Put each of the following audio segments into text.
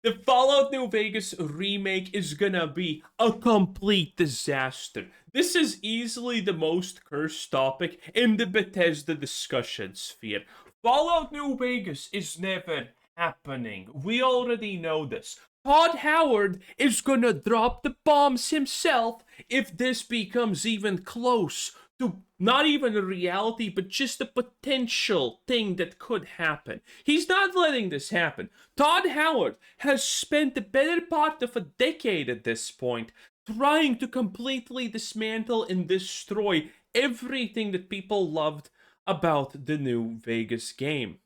The Fallout New Vegas remake is gonna be a complete disaster. This is easily the most cursed topic in the Bethesda discussion sphere. Fallout New Vegas is never happening. We already know this. Todd Howard is gonna drop the bombs himself if this becomes even close to not even a reality, but just a potential thing that could happen. He's not letting this happen. Todd Howard has spent the better part of a decade at this point trying to completely dismantle and destroy everything that people loved about the New Vegas game.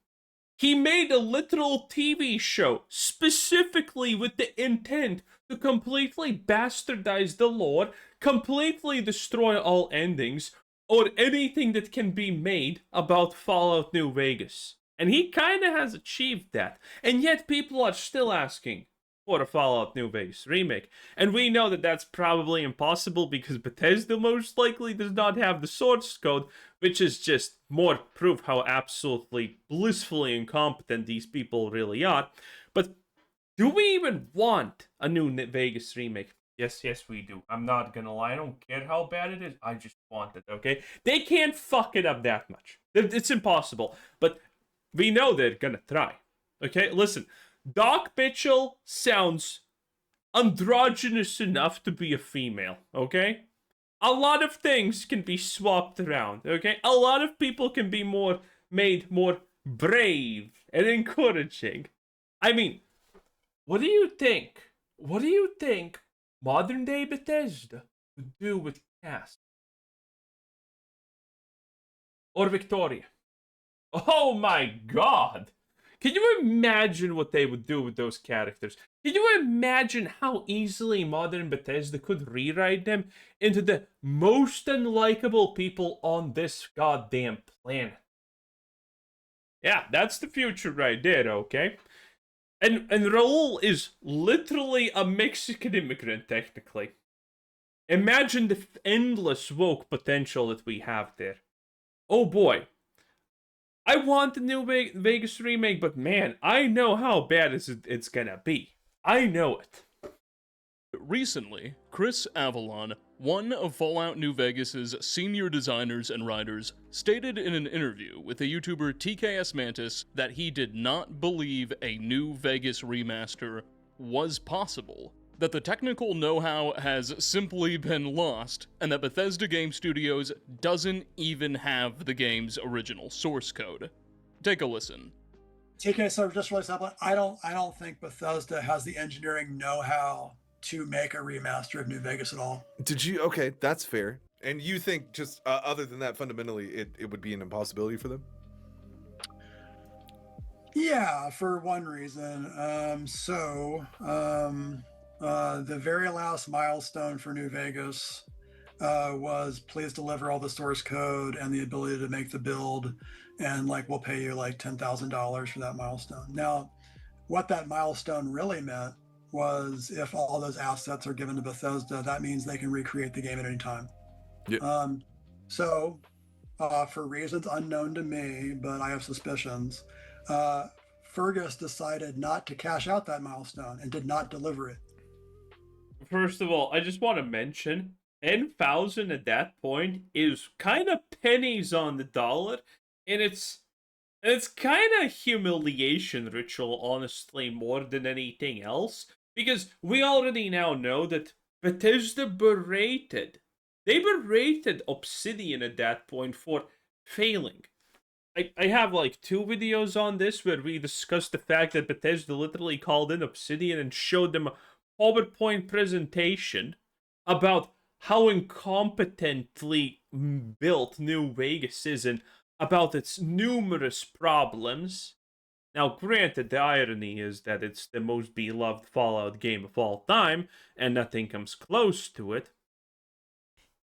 He made a literal TV show specifically with the intent to completely bastardize the lore, completely destroy all endings, or anything that can be made about Fallout New Vegas. And he kinda has achieved that. And yet people are still asking for a Fallout New Vegas remake. And we know that that's probably impossible because Bethesda most likely does not have the source code, which is just more proof how absolutely blissfully incompetent these people really are. But do we even want a new Vegas remake? Yes, we do. I'm not gonna lie. I don't care how bad it is. I just want it, okay? They can't fuck it up that much. It's impossible. But we know they're gonna try. Okay, listen. Doc Mitchell sounds androgynous enough to be a female, okay? A lot of things can be swapped around, okay? A lot of people can be made more brave and encouraging. I mean, what do you think? What do you think modern day Bethesda would do with Cass? Or Victoria? Oh my god! Can you imagine what they would do with those characters? Can you imagine how easily modern Bethesda could rewrite them into the most unlikable people on this goddamn planet? Yeah, that's the future right there, okay? And Raul is literally a Mexican immigrant, technically. Imagine the endless woke potential that we have there. Oh boy. I want the new Vegas remake, but man, I know how bad it's gonna be. I know it. Recently, Chris Avellone, one of Fallout New Vegas' senior designers and writers, stated in an interview with the YouTuber TKS Mantis that he did not believe a New Vegas remaster was possible, that the technical know-how has simply been lost, and that Bethesda Game Studios doesn't even have the game's original source code. Take a listen. TK, so just really simple, I don't think Bethesda has the engineering know-how to make a remaster of New Vegas at all. Okay, that's fair. And you think just other than that, fundamentally, it would be an impossibility for them? Yeah, for one reason. The very last milestone for New Vegas was please deliver all the source code and the ability to make the build, and we'll pay you $10,000 for that milestone. Now, what that milestone really meant was if all those assets are given to Bethesda, that means they can recreate the game at any time. Yeah. For reasons unknown to me, but I have suspicions, Fergus decided not to cash out that milestone and did not deliver it. First of all, I just want to mention 10,000 at that point is kind of pennies on the dollar, and it's kind of humiliation ritual, honestly, more than anything else, because we already now know that Bethesda berated Obsidian at that point for failing. I have 2 videos on this where we discussed the fact that Bethesda literally called in Obsidian and showed them a PowerPoint presentation about how incompetently built New Vegas is and about its numerous problems. Now, granted, the irony is that it's the most beloved Fallout game of all time, and nothing comes close to it.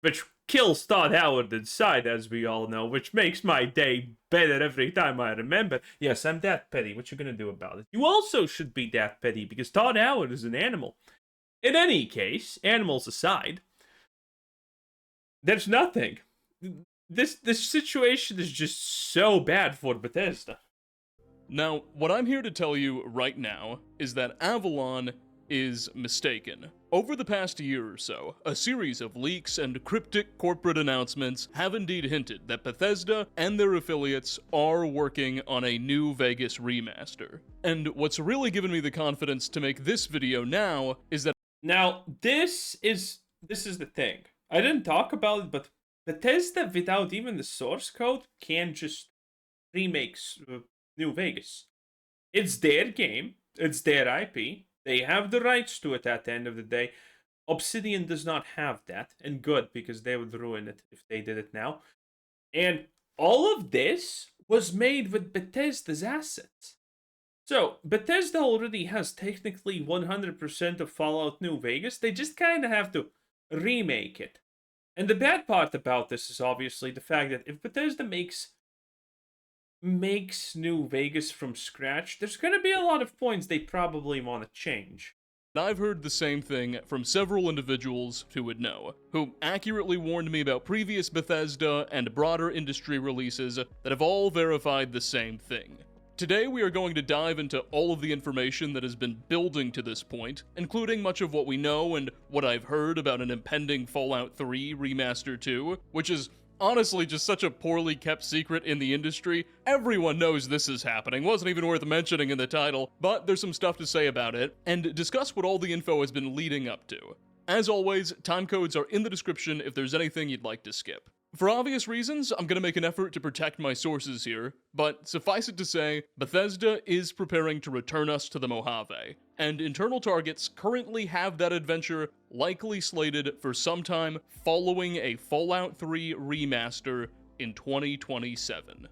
Which kills Todd Howard inside, as we all know, which makes my day better every time I remember. Yes, I'm that petty. What you gonna do about it? You also should be that petty, because Todd Howard is an animal. In any case, animals aside, there's nothing. This situation is just so bad for Bethesda. Now, what I'm here to tell you right now is that Avalon is mistaken. Over the past year or so, a series of leaks and cryptic corporate announcements have indeed hinted that Bethesda and their affiliates are working on a new Vegas remaster. And what's really given me the confidence to make this video now is that Now, this is the thing. I didn't talk about it, but Bethesda, without even the source code, can just remake New Vegas. It's their game. It's their IP. They have the rights to it at the end of the day. Obsidian does not have that, and good, because they would ruin it if they did it now. And all of this was made with Bethesda's assets. So, Bethesda already has technically 100% of Fallout New Vegas. They just kind of have to remake it. And the bad part about this is obviously the fact that if Bethesda makes New Vegas from scratch, there's going to be a lot of points they probably want to change. I've heard the same thing from several individuals who would know, who accurately warned me about previous Bethesda and broader industry releases that have all verified the same thing. Today we are going to dive into all of the information that has been building to this point, including much of what we know and what I've heard about an impending Fallout 3 Remaster 2, which is honestly just such a poorly kept secret in the industry. Everyone knows this is happening, wasn't even worth mentioning in the title, but there's some stuff to say about it, and discuss what all the info has been leading up to. As always, timecodes are in the description if there's anything you'd like to skip. For obvious reasons, I'm gonna make an effort to protect my sources here, but suffice it to say, Bethesda is preparing to return us to the Mojave, and internal targets currently have that adventure likely slated for sometime following a Fallout 3 remaster in 2027.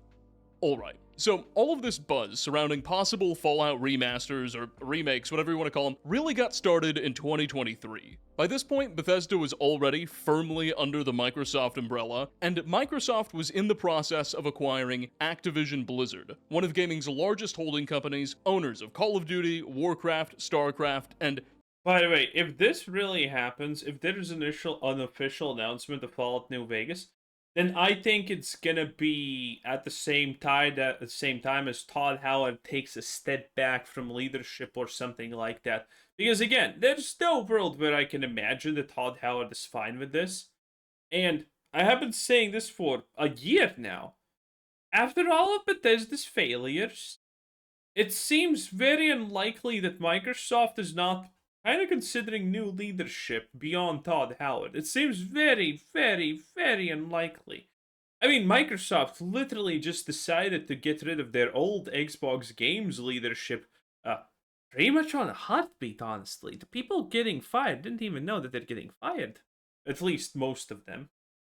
Alright, so all of this buzz surrounding possible Fallout remasters or remakes, whatever you want to call them, really got started in 2023. By this point, Bethesda was already firmly under the Microsoft umbrella, and Microsoft was in the process of acquiring Activision Blizzard, one of gaming's largest holding companies, owners of Call of Duty, Warcraft, StarCraft, and... By the way, if this really happens, if there's an unofficial announcement of Fallout New Vegas, then I think it's gonna be at the same time as Todd Howard takes a step back from leadership or something like that. Because again, there's no world where I can imagine that Todd Howard is fine with this. And I have been saying this for a year now. After all of Bethesda's failures, it seems very unlikely that Microsoft is not kind of considering new leadership beyond Todd Howard. It seems very, very, very unlikely. I mean, Microsoft literally just decided to get rid of their old Xbox Games leadership pretty much on a heartbeat, honestly. The people getting fired didn't even know that they're getting fired. At least most of them.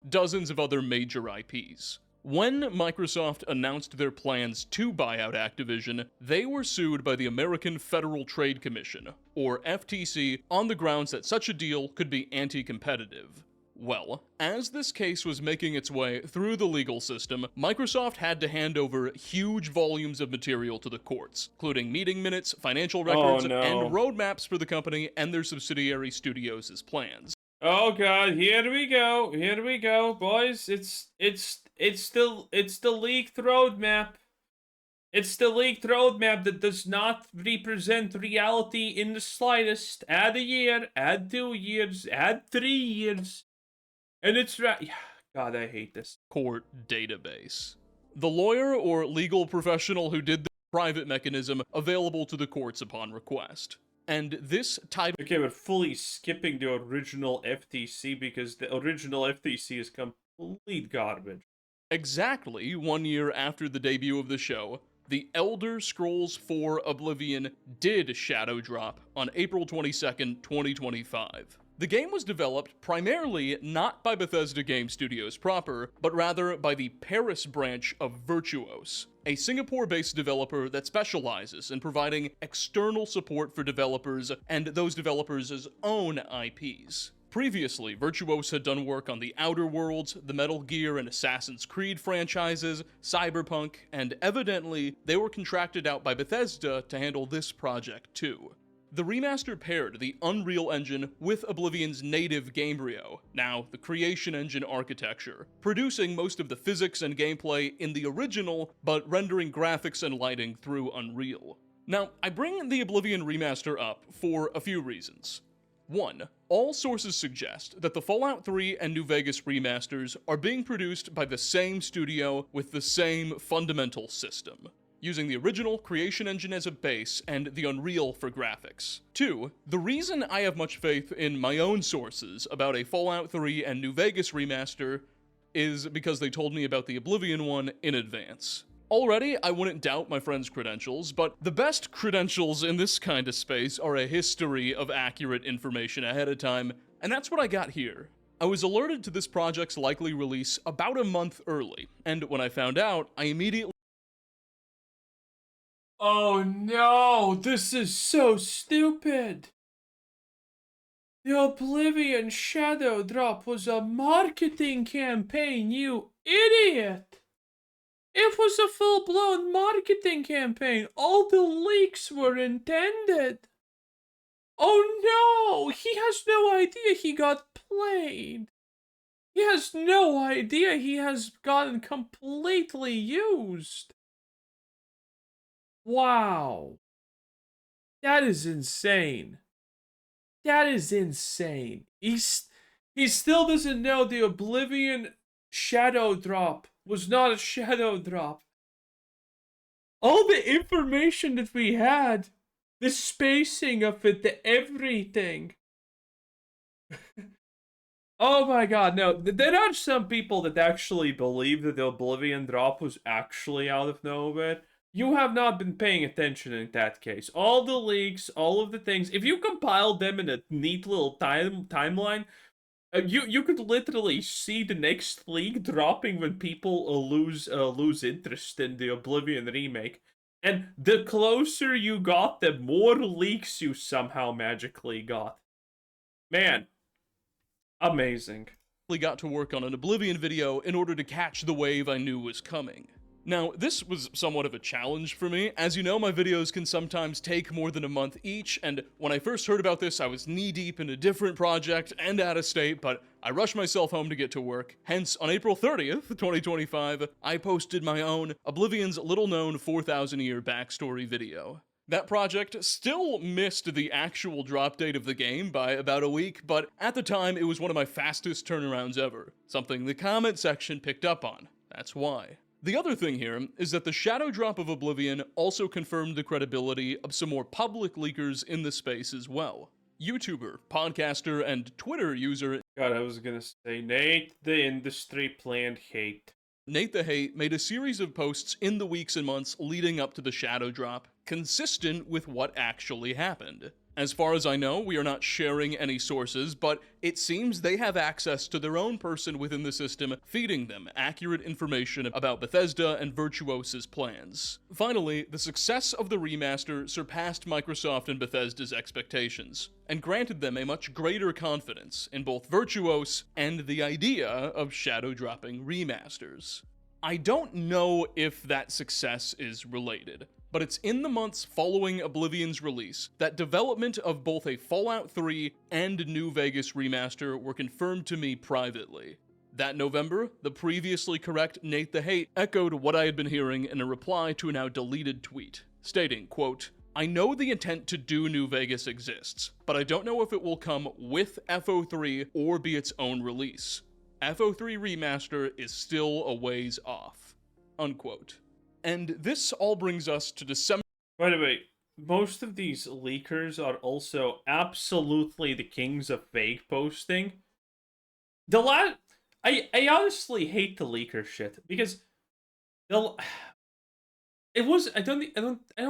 dozens of other major IPs. When Microsoft announced their plans to buy out Activision, they were sued by the American Federal Trade Commission, or FTC, on the grounds that such a deal could be anti-competitive. Well, as this case was making its way through the legal system, Microsoft had to hand over huge volumes of material to the courts, including meeting minutes, financial records, and roadmaps for the company and their subsidiary studios' plans. Oh god, here we go, boys. It's the leaked roadmap. It's the leaked roadmap that does not represent reality in the slightest. Add a year, add 2 years, add 3 years. And it's right. God, I hate this. Court database. The lawyer or legal professional who did the private mechanism available to the courts upon request. And this type... Okay, we're fully skipping the original FTC because the original FTC is complete garbage. Exactly 1 year after the debut of the show, The Elder Scrolls IV Oblivion did shadow drop on April 22nd, 2025. The game was developed primarily not by Bethesda Game Studios proper, but rather by the Paris branch of Virtuos, a Singapore-based developer that specializes in providing external support for developers and those developers' own IPs. Previously, Virtuos had done work on the Outer Worlds, the Metal Gear and Assassin's Creed franchises, Cyberpunk, and evidently, they were contracted out by Bethesda to handle this project too. The remaster paired the Unreal Engine with Oblivion's native Gamebryo, now the Creation Engine architecture, producing most of the physics and gameplay in the original, but rendering graphics and lighting through Unreal. Now, I bring the Oblivion remaster up for a few reasons. 1. All sources suggest that the Fallout 3 and New Vegas remasters are being produced by the same studio with the same fundamental system, using the original Creation Engine as a base and the Unreal for graphics. 2. The reason I have much faith in my own sources about a Fallout 3 and New Vegas remaster is because they told me about the Oblivion one in advance. Already, I wouldn't doubt my friend's credentials, but the best credentials in this kind of space are a history of accurate information ahead of time, and that's what I got here. I was alerted to this project's likely release about a month early, and when I found out, I immediately... Oh no, this is so stupid. The Oblivion Shadow Drop was a marketing campaign, you idiot! It was a full-blown marketing campaign. All the leaks were intended. Oh no! He has no idea he got played. He has no idea he has gotten completely used. Wow. That is insane. That is insane. He still doesn't know the Oblivion Shadow Drop was not a shadow drop. All the information that we had, the spacing of it, the everything. Oh my god, no. There are some people that actually believe that the Oblivion drop was actually out of nowhere. You have not been paying attention in that case. All the leaks, all of the things, if you compiled them in a neat little timeline, you could literally see the next leak dropping when people lose interest in the Oblivion remake. And the closer you got, the more leaks you somehow magically got. Man, amazing. got to work on an Oblivion video in order to catch the wave I knew was coming. Now, this was somewhat of a challenge for me. As you know, my videos can sometimes take more than a month each, and when I first heard about this, I was knee-deep in a different project and out of state, but I rushed myself home to get to work. Hence, on April 30th, 2025, I posted my own Oblivion's little-known 4,000-year backstory video. That project still missed the actual drop date of the game by about a week, but at the time, it was one of my fastest turnarounds ever, something the comment section picked up on. That's why. The other thing here is that the shadow drop of Oblivion also confirmed the credibility of some more public leakers in the space as well. YouTuber, podcaster, and Twitter user... God, I was gonna say, Nate the Industry Plant Hate. Nate the Hate made a series of posts in the weeks and months leading up to the shadow drop, consistent with what actually happened. As far as I know, we are not sharing any sources, but it seems they have access to their own person within the system, feeding them accurate information about Bethesda and Virtuosa's plans. Finally, the success of the remaster surpassed Microsoft and Bethesda's expectations, and granted them a much greater confidence in both Virtuos and the idea of shadow-dropping remasters. I don't know if that success is related, but it's in the months following Oblivion's release that development of both a Fallout 3 and New Vegas remaster were confirmed to me privately. That November, the previously correct Nate the Hate echoed what I had been hearing in a reply to a now deleted tweet, stating, quote, "I know the intent to do New Vegas exists, but I don't know if it will come with FO3 or be its own release. FO3 Remaster is still a ways off." Unquote. And this all brings us to December. By the way, most of these leakers are also absolutely the kings of fake posting. I honestly hate the leaker shit because I don't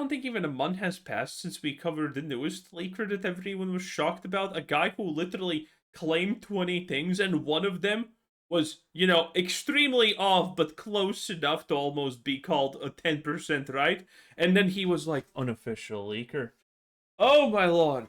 think even a month has passed since we covered the newest leaker that everyone was shocked about. A guy who literally claimed 20 things and one of them was, you know, extremely off, but close enough to almost be called a 10% right. And then he was like, unofficial leaker. Oh my lord.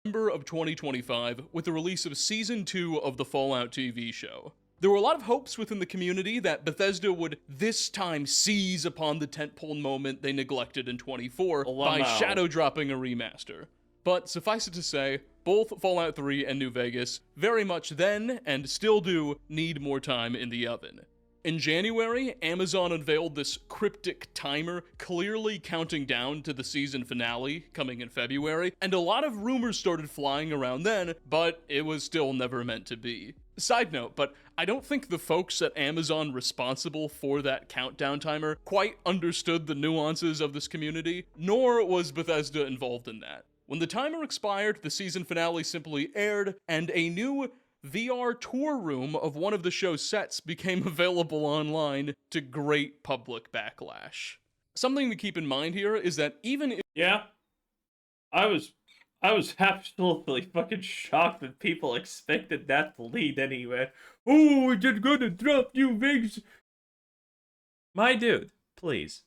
December of 2025 with the release of Season 2 of the Fallout TV show. There were a lot of hopes within the community that Bethesda would this time seize upon the tentpole moment they neglected in 24 by shadow dropping a remaster. But suffice it to say, both Fallout 3 and New Vegas very much then, and still do, need more time in the oven. In January, Amazon unveiled this cryptic timer clearly counting down to the season finale coming in February, and a lot of rumors started flying around then, but it was still never meant to be. Side note, but I don't think the folks at Amazon responsible for that countdown timer quite understood the nuances of this community, nor was Bethesda involved in that. When the timer expired, the season finale simply aired, and a new VR tour room of one of the show's sets became available online to great public backlash. Something to keep in mind here is that even if— Yeah, I was absolutely fucking shocked that people expected that to lead anywhere. Oh, we're just gonna drop New Vegas. My dude, please.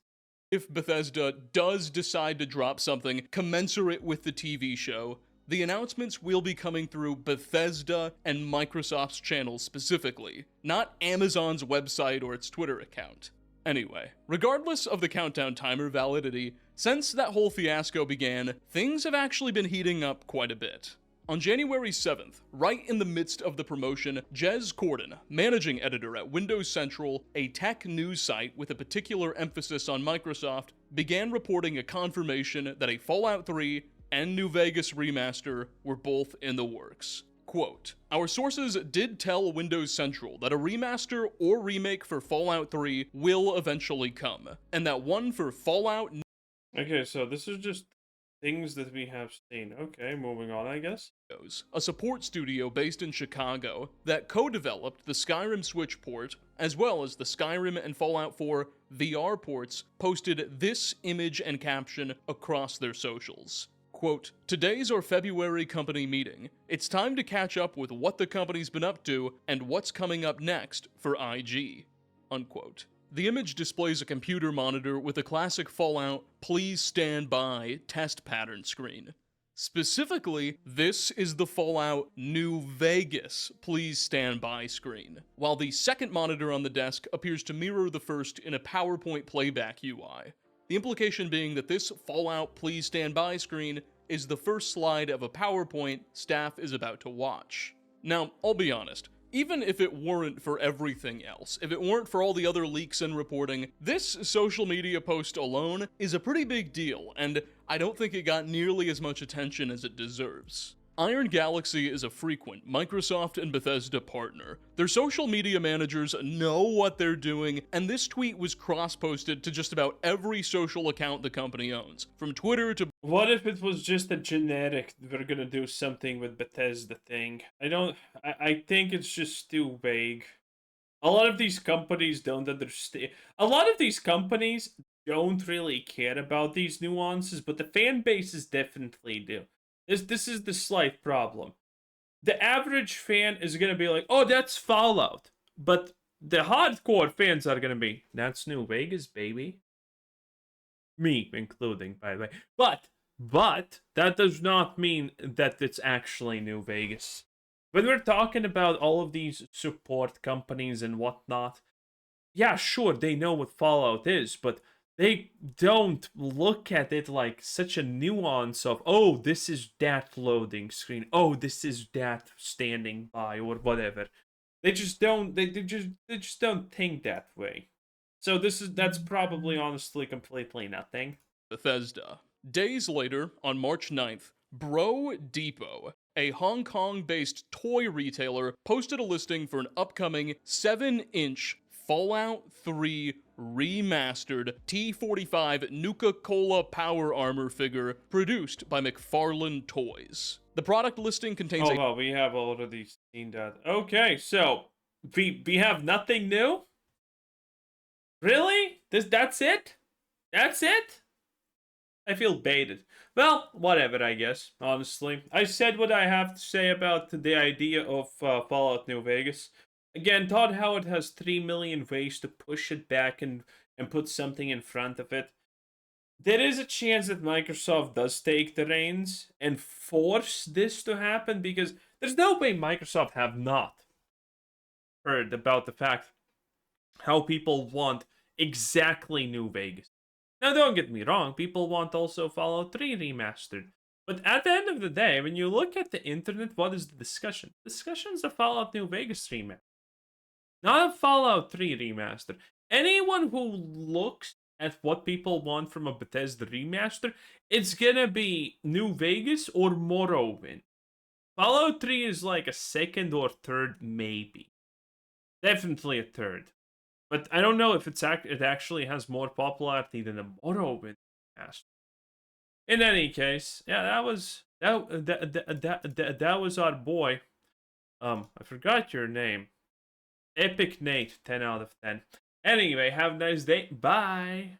if Bethesda does decide to drop something commensurate with the TV show, the announcements will be coming through Bethesda and Microsoft's channels specifically, not Amazon's website or its Twitter account. Anyway, regardless of the countdown timer validity, since that whole fiasco began, things have actually been heating up quite a bit. On January 7th, right in the midst of the promotion, Jez Corden, managing editor at Windows Central, a tech news site with a particular emphasis on Microsoft, began reporting a confirmation that a Fallout 3 and New Vegas remaster were both in the works. Quote, "Our sources did tell Windows Central that a remaster or remake for Fallout 3 will eventually come, and that one for Fallout..." Okay, so this is just things that we have seen. Okay, moving on, I guess. A support studio based in Chicago that co-developed the Skyrim Switch port, as well as the Skyrim and Fallout 4 VR ports, posted this image and caption across their socials. Quote, "Today's our February company meeting. It's time to catch up with what the company's been up to and what's coming up next for IG." Unquote. The image displays a computer monitor with a classic Fallout "Please stand by" test pattern screen. Specifically, this is the Fallout New Vegas "Please stand by" screen, while the second monitor on the desk appears to mirror the first in a PowerPoint playback UI. The implication being that this Fallout Please Stand By screen is the first slide of a PowerPoint staff is about to watch. Now, I'll be honest, even if it weren't for everything else, if it weren't for all the other leaks and reporting, this social media post alone is a pretty big deal, and I don't think it got nearly as much attention as it deserves. Iron Galaxy is a frequent Microsoft and Bethesda partner. Their social media managers know what they're doing, and this tweet was cross-posted to just about every social account the company owns, from Twitter to... What if it was just a generic, we're gonna do something with Bethesda thing? I think it's just too vague. A lot of these companies don't understand. A lot of these companies don't really care about these nuances, but the fan bases definitely do. This is the slight problem. The average fan is going to be like, oh, that's Fallout. But the hardcore fans are going to be, that's New Vegas, baby. Me including, by the way. But that does not mean that it's actually New Vegas. When we're talking about all of these support companies and whatnot, yeah, sure, they know what Fallout is, but they don't look at it like such a nuance of, oh, this is that loading screen. Oh, this is that standing by or whatever. They just don't. They just don't think that way. So that's probably honestly completely nothing. Bethesda. Days later, on March 9th, Bro Depot, a Hong Kong-based toy retailer, posted a listing for an upcoming 7-inch Fallout 3 remastered T-45 Nuka-Cola Power Armor figure produced by McFarlane Toys. The product listing contains Oh, well, we have already seen that. Okay, so we have nothing new? Really? That's it? That's it? I feel baited. Well, whatever, I guess, honestly. I said what I have to say about the idea of Fallout New Vegas. Again, Todd Howard has 3 million ways to push it back and put something in front of it. There is a chance that Microsoft does take the reins and force this to happen, because there's no way Microsoft have not heard about the fact how people want exactly New Vegas. Now, don't get me wrong, people want also Fallout 3 remastered. But at the end of the day, when you look at the internet, what is the discussion? The discussion is the Fallout New Vegas remaster, not a Fallout 3 remaster. Anyone who looks at what people want from a Bethesda remaster, it's gonna be New Vegas or Morrowind. Fallout 3 is like a second or third, maybe. Definitely a third. But I don't know if it actually has more popularity than a Morrowind remaster. In any case, yeah, that was our boy. I forgot your name. Epic Nate, 10 out of 10. Anyway, have a nice day. Bye.